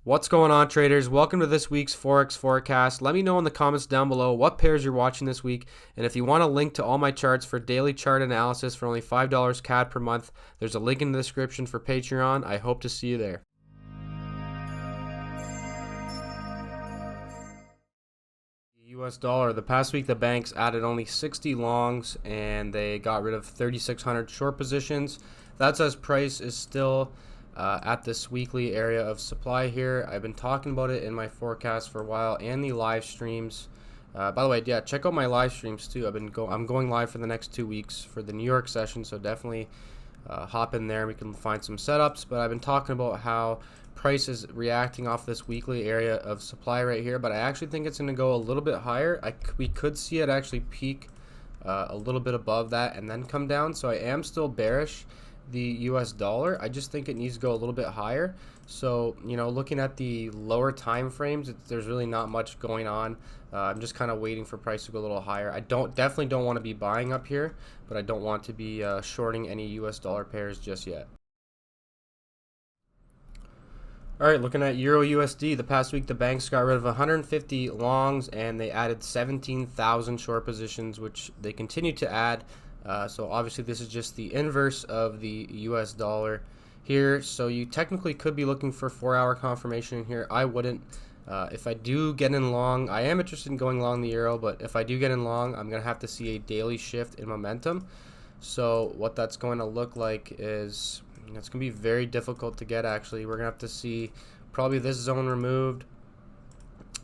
What's going on, traders? Welcome to this week's Forex forecast. Let me know in the comments down below what pairs you're watching this week, and if you want a link to all my charts for daily chart analysis for only $5 CAD per month, there's a link in the description for Patreon. I hope to see you there. US dollar. The past week, the banks added only 60 longs and they got rid of 3,600 short positions. That's as price is still at this weekly area of supply here. I've been talking about it in my forecast for a while and the live streams. By the way, yeah, check out my live streams too. I'm going live for the next 2 weeks for the New York session, so definitely hop in there. We can find some setups. But I've been talking about how price is reacting off this weekly area of supply right here, but I actually think it's going to go a little bit higher. We could see it actually peak a little bit above that and then come down. So I am still bearish the US dollar. I just think it needs to go a little bit higher. So, you know, looking at the lower time frames, there's really not much going on. I'm just kind of waiting for price to go a little higher. I definitely don't want to be buying up here, but I don't want to be shorting any US dollar pairs just yet. All right, looking at EURUSD, the past week the banks got rid of 150 longs and they added 17,000 short positions, which they continue to add. So obviously this is just the inverse of the US dollar here. So you technically could be looking for 4-hour confirmation in here. I wouldn't. If I do get in long, I am interested in going long the euro, but if I do get in long, I'm going to have to see a daily shift in momentum. So what that's going to look like is, it's going to be very difficult to get actually. We're going to have to see probably this zone removed,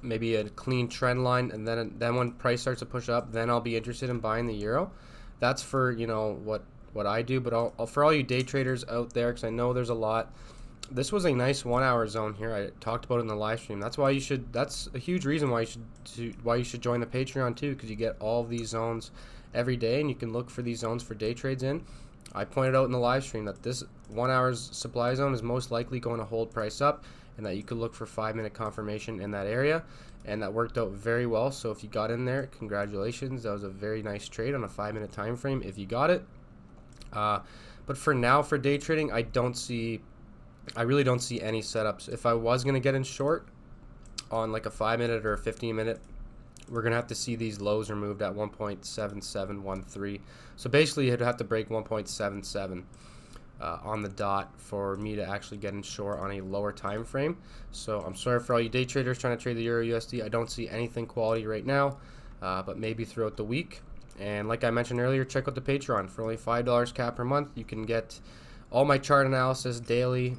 maybe a clean trend line, and then when price starts to push up, then I'll be interested in buying the euro. That's for, you know, what I do, but for all you day traders out there, because I know there's a lot. This was a nice 1-hour zone here. I talked about it in the live stream. That's why you should. That's a huge reason why you should join the Patreon too, because you get all of these zones every day, and you can look for these zones for day trades in. I pointed out in the live stream that this 1 hour's supply zone is most likely going to hold price up, and that you could look for 5-minute confirmation in that area, and that worked out very well. So if you got in there, congratulations. That was a very nice trade on a 5-minute time frame if you got it. But for now, for day trading, I really don't see any setups. If I was going to get in short on like a 5-minute or a 15-minute, we're going to have to see these lows removed at 1.7713. So basically, you'd have to break 1.77 on the dot for me to actually get in short on a lower time frame. So I'm sorry for all you day traders trying to trade the EURUSD. I don't see anything quality right now, but maybe throughout the week. And like I mentioned earlier, check out the Patreon. For only $5 CAD per month, you can get all my chart analysis daily.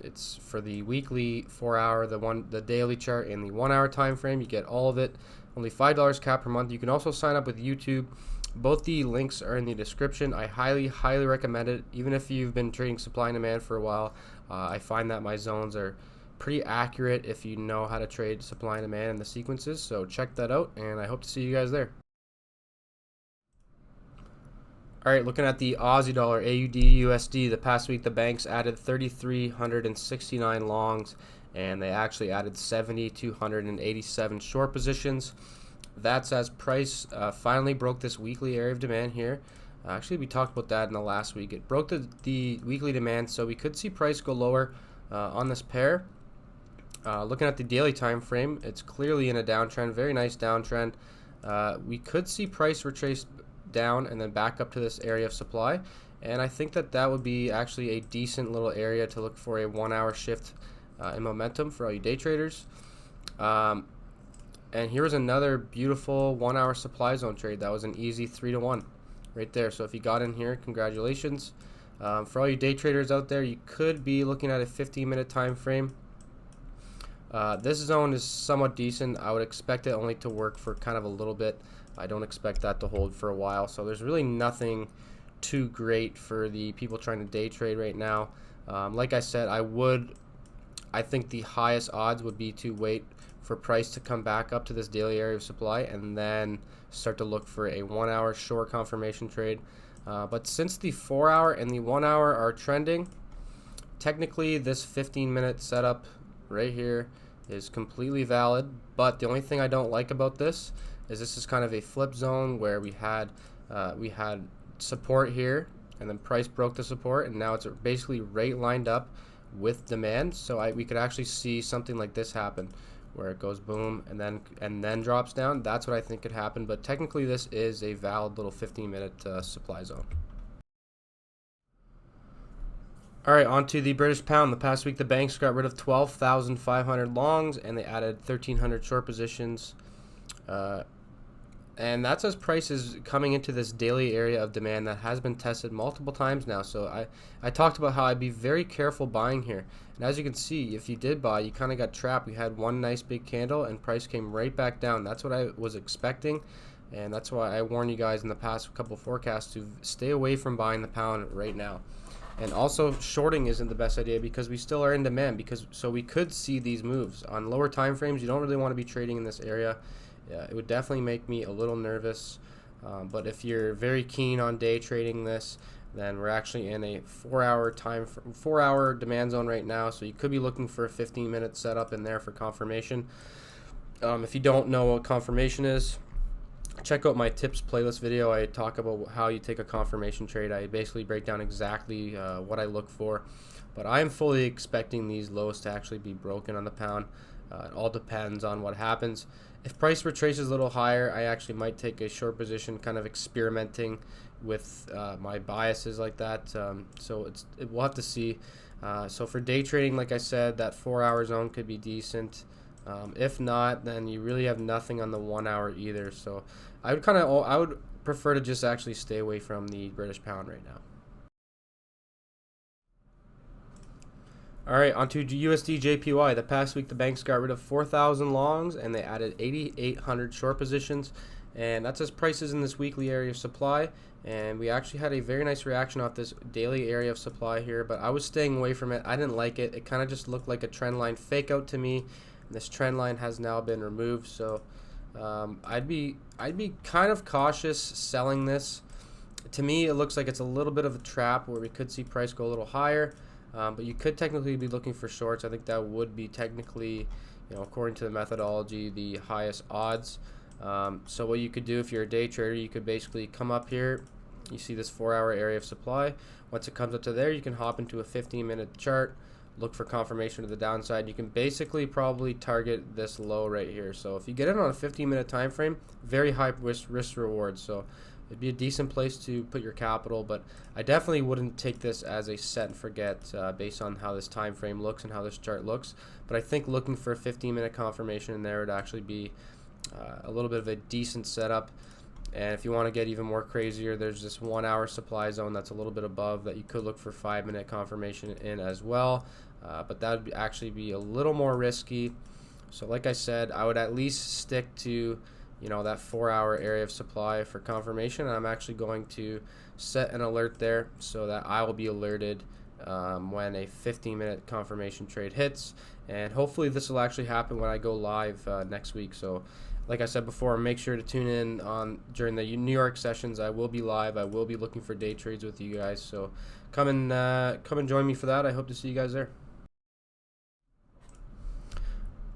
It's for the weekly 4-hour, the daily chart, and the 1-hour time frame. You get all of it. Only $5 CAD per month. You can also sign up with YouTube. Both the links are in the description. I highly recommend it. Even if you've been trading supply and demand for a while, I find that my zones are pretty accurate if you know how to trade supply and demand and the sequences. So check that out, and I hope to see you guys there. All right, looking at the Aussie dollar, AUDUSD, the past week the banks added 3,369 longs, and they actually added 7,287 short positions. That's as price finally broke this weekly area of demand here. Actually, we talked about that in the last week. It broke the weekly demand, so we could see price go lower on this pair. Looking at the daily time frame, it's clearly in a downtrend, very nice downtrend. We could see price retrace down and then back up to this area of supply, and I think that would be actually a decent little area to look for a 1-hour shift in momentum for all you day traders. And here was another beautiful 1-hour supply zone trade. That was an easy 3-to-1 right there. So if you got in here, congratulations. For all you day traders out there, you could be looking at a 15-minute time frame. This zone is somewhat decent. I would expect it only to work for kind of a little bit. I don't expect that to hold for a while. So there's really nothing too great for the people trying to day trade right now. Like I said, I think the highest odds would be to wait for price to come back up to this daily area of supply and then start to look for a 1-hour short confirmation trade. But since the 4-hour and the 1-hour are trending, technically this 15-minute setup right here is completely valid. But the only thing I don't like about this is kind of a flip zone where we had support here, and then price broke the support, and now it's basically right lined up with demand. So we could actually see something like this happen, where it goes boom and then drops down. That's what I think could happen. But technically, this is a valid little 15-minute supply zone. All right, on to the British pound. The past week, the banks got rid of 12,500 longs and they added 1,300 short positions. And that's as price is coming into this daily area of demand that has been tested multiple times now. So I talked about how I'd be very careful buying here. And as you can see, if you did buy, you kind of got trapped. We had one nice big candle and price came right back down. That's what I was expecting. And that's why I warned you guys in the past couple forecasts to stay away from buying the pound right now. And also, shorting isn't the best idea because we still are in demand. So we could see these moves on lower time frames. You don't really want to be trading in this area. Yeah, it would definitely make me a little nervous. But if you're very keen on day trading this, then we're actually in a 4-hour demand zone right now. So you could be looking for a 15-minute setup in there for confirmation. If you don't know what confirmation is, check out my tips playlist video. I talk about how you take a confirmation trade. I basically break down exactly what I look for. But I am fully expecting these lows to actually be broken on the pound. It all depends on what happens. If price retraces a little higher, I actually might take a short position, kind of experimenting with my biases like that. So we'll have to see. So for day trading, like I said, that 4-hour zone could be decent. If not, then you really have nothing on the 1 hour either. So I would prefer to just actually stay away from the British pound right now. All right, on to USDJPY. The past week, the banks got rid of 4,000 longs and they added 8,800 short positions. And that's as prices in this weekly area of supply. And we actually had a very nice reaction off this daily area of supply here, but I was staying away from it. I didn't like it. It kind of just looked like a trend line fake out to me. This trend line has now been removed, so I'd be kind of cautious selling this. To me, it looks like it's a little bit of a trap where we could see price go a little higher, but you could technically be looking for shorts. I think that would be technically, according to the methodology, the highest odds. So what you could do if you're a day trader, you could basically come up here. You see this 4-hour area of supply. Once it comes up to there, you can hop into a 15-minute chart. Look for confirmation to the downside. You can basically probably target this low right here. So if you get it on a 15-minute time frame, very high risk reward. So it'd be a decent place to put your capital, but I definitely wouldn't take this as a set and forget based on how this time frame looks and how this chart looks. But I think looking for a 15-minute confirmation in there would actually be a little bit of a decent setup. And if you want to get even more crazier, there's this 1-hour supply zone that's a little bit above that you could look for 5-minute confirmation in as well. But that would actually be a little more risky. So like I said, I would at least stick to that 4-hour area of supply for confirmation. I'm actually going to set an alert there so that I will be alerted when a 15-minute confirmation trade hits. And hopefully this will actually happen when I go live next week. So like I said before, make sure to tune in during the New York sessions. I will be live. I will be looking for day trades with you guys. So come and join me for that. I hope to see you guys there.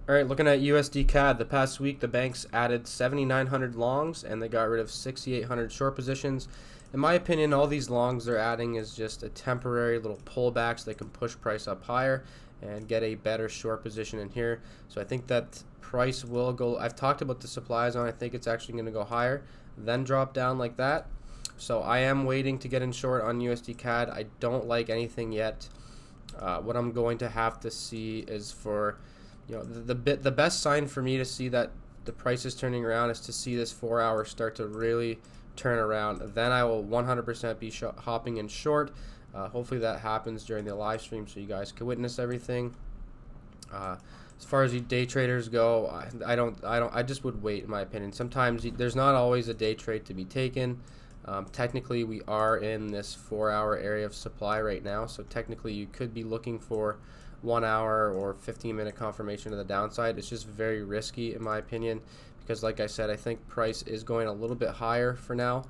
All right, looking at USDCAD, the past week the banks added 7,900 longs and they got rid of 6,800 short positions. In my opinion, all these longs they're adding is just a temporary little pullback so they can push price up higher and get a better short position in here. So I think that price will go. I've talked about the supply zone. I think it's actually going to go higher, then drop down like that. So I am waiting to get in short on USDCAD. I don't like anything yet. What I'm going to have to see is for the best sign for me to see that the price is turning around is to see this 4-hour start to really turn around. Then I will 100% be hopping in short. Hopefully that happens during the live stream so you guys can witness everything. As far as you day traders go, I just would wait, in my opinion. Sometimes there's not always a day trade to be taken. Technically we are in this 4-hour area of supply right now, so technically you could be looking for 1 hour or 15-minute confirmation to the downside. It's just very risky in my opinion because like I said, I think price is going a little bit higher for now.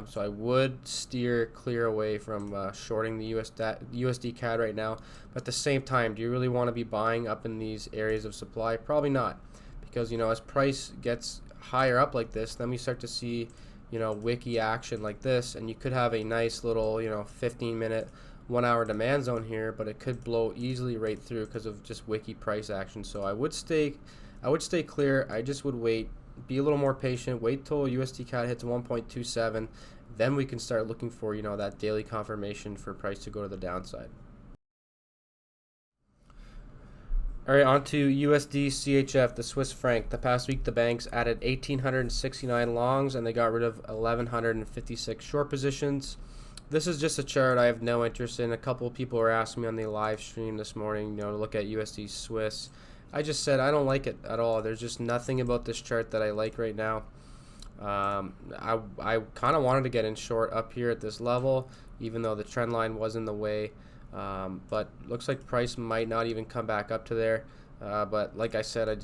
So I would steer clear away from shorting the USD CAD right now. But at the same time, do you really want to be buying up in these areas of supply? Probably not, because as price gets higher up like this, then we start to see wiki action like this, and you could have a nice little 15-minute 1 hour demand zone here, but it could blow easily right through because of just wiki price action. So I would stay clear. I just would wait, be a little more patient, wait till USDCAD hits 1.27, then we can start looking for, you know, that daily confirmation for price to go to the downside. All right, on to USDCHF, the Swiss franc. The past week, the banks added 1,869 longs and they got rid of 1,156 short positions. This is just a chart I have no interest in. A couple of people were asking me on the live stream this morning, you know, to look at USD Swiss. I just said I don't like it at all. There's just nothing about this chart that I like right now. I kind of wanted to get in short up here at this level, even though the trend line was in the way. But looks like price might not even come back up to there. But like I said,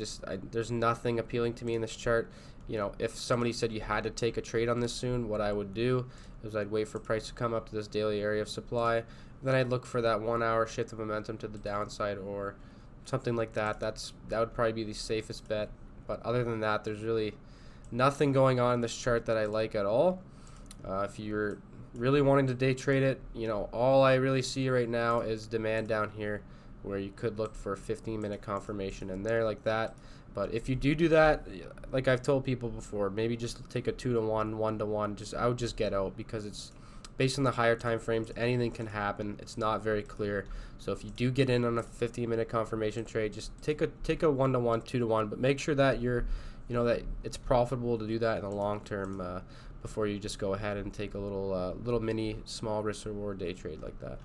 there's nothing appealing to me in this chart. You know, if somebody said you had to take a trade on this soon, what I would do is I'd wait for price to come up to this daily area of supply. Then I'd look for that 1 hour shift of momentum to the downside or something like that. That would probably be the safest bet. But other than that, there's really nothing going on in this chart that I like at all. If you're really wanting to day trade it, you know, all I really see right now is demand down here, where you could look for a 15-minute confirmation in there like that. But if you do that, like I've told people before, maybe just take a 2-to-1, 1-to-1. I would just get out, because it's based on the higher time frames. Anything can happen. It's not very clear. So if you do get in on a 15-minute confirmation trade, just take a 1-to-1, 2-to-1, but make sure that you're, you know, that it's profitable to do that in the long term before you just go ahead and take a little mini small risk reward day trade like that.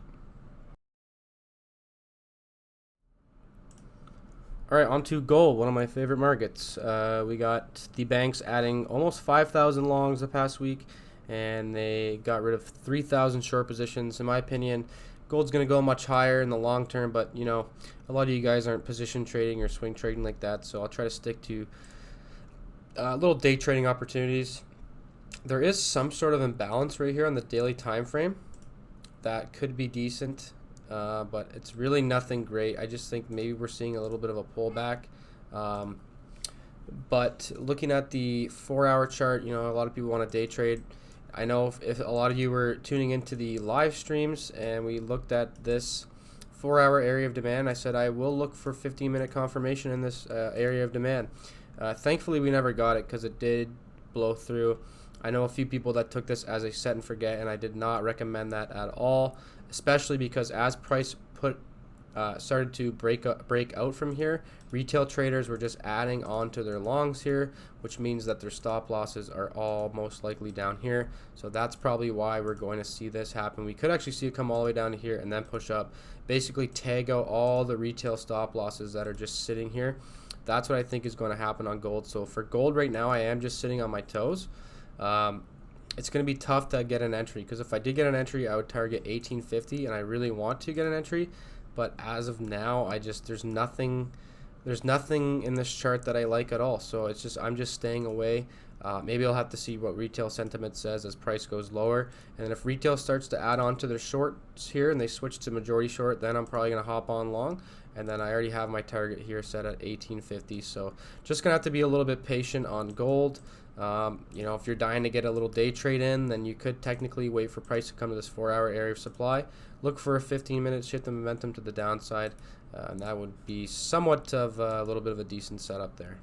All right, on to gold, one of my favorite markets. We got the banks adding almost 5,000 longs the past week, and they got rid of 3,000 short positions. In my opinion, gold's going to go much higher in the long term, but you know, a lot of you guys aren't position trading or swing trading like that, so I'll try to stick to little day trading opportunities. There is some sort of imbalance right here on the daily time frame that could be decent. But it's really nothing great. I just think maybe we're seeing a little bit of a pullback. But looking at the 4-hour chart, you know, a lot of people want to day trade. I know if a lot of you were tuning into the live streams and we looked at this 4-hour area of demand, I said I will look for 15-minute confirmation in this area of demand. Thankfully, we never got it because it did blow through. I know a few people that took this as a set and forget, and I did not recommend that at all, especially because as price started to break out from here, retail traders were just adding on to their longs here, which means that their stop losses are all most likely down here. So that's probably why we're going to see this happen. We could actually see it come all the way down to here and then push up, basically tag out all the retail stop losses that are just sitting here. That's what I think is going to happen on gold. So for gold right now, I am just sitting on my toes. It's going to be tough to get an entry, because if I did get an entry, I would target 1850, and I really want to get an entry. But as of now, there's nothing in this chart that I like at all. So I'm just staying away. Maybe I'll have to see what retail sentiment says as price goes lower, and then if retail starts to add on to their shorts here and they switch to majority short, then I'm probably going to hop on long. And then I already have my target here set at 1850. So just gonna have to be a little bit patient on gold. You know, if you're dying to get a little day trade in, then you could technically wait for price to come to this 4-hour area of supply. Look for a 15-minute shift of momentum to the downside, and that would be somewhat of a little bit of a decent setup there.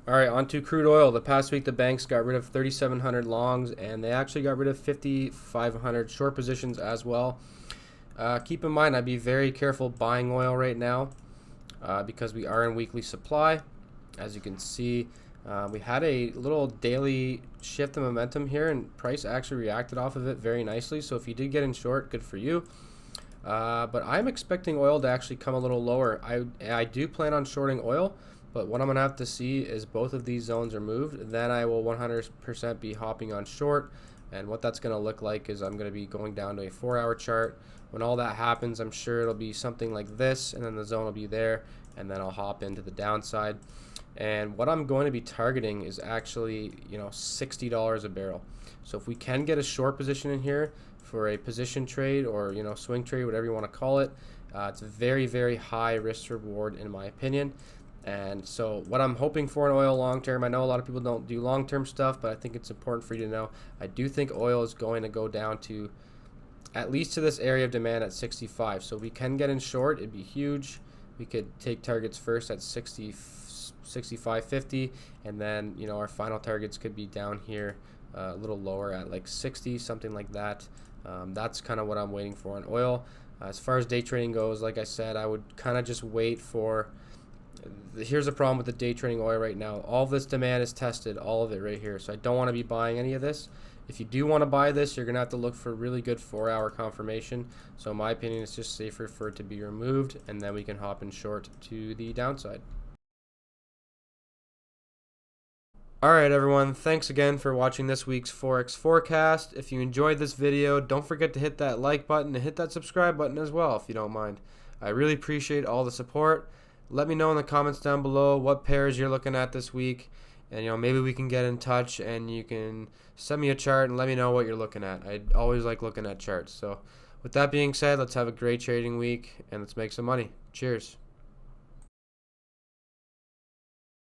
All right, on to crude oil. The past week, the banks got rid of 3,700 longs, and they actually got rid of 5,500 short positions as well. Keep in mind, I'd be very careful buying oil right now because we are in weekly supply. As you can see, we had a little daily shift of momentum here, and price actually reacted off of it very nicely. So if you did get in short, good for you. But I'm expecting oil to actually come a little lower. I do plan on shorting oil, but what I'm going to have to see is both of these zones are moved. Then I will 100% be hopping on short. And what that's going to look like is I'm going to be going down to a 4-hour chart. When all that happens, I'm sure it'll be something like this, and then the zone will be there, and then I'll hop into the downside. And what I'm going to be targeting is actually, you know, $60 a barrel. So if we can get a short position in here for a position trade, or, you know, swing trade, whatever you want to call it, it's a very, very high risk reward in my opinion. And so what I'm hoping for in oil long term, I know a lot of people don't do long term stuff, but I think it's important for you to know, I do think oil is going to go down to at least to this area of demand at 65. So we can get in short. It'd be huge. We could take targets first at 60, 65.50, and then, you know, our final targets could be down here a little lower at like 60, something like that. That's kind of what I'm waiting for in oil. As far as day trading goes, like I said, I would kind of just wait for. Here's a problem with the day trading oil right now. All of this demand is tested, all of it right here. So I don't want to be buying any of this. If you do want to buy this, you're going to have to look for really good 4-hour confirmation. So in my opinion, it's just safer for it to be removed, and then we can hop in short to the downside. Alright everyone, thanks again for watching this week's Forex forecast. If you enjoyed this video, don't forget to hit that like button and hit that subscribe button as well if you don't mind. I really appreciate all the support. Let me know in the comments down below what pairs you're looking at this week, and, you know, maybe we can get in touch and you can send me a chart and let me know what you're looking at. I always like looking at charts. So with that being said, let's have a great trading week and let's make some money. Cheers.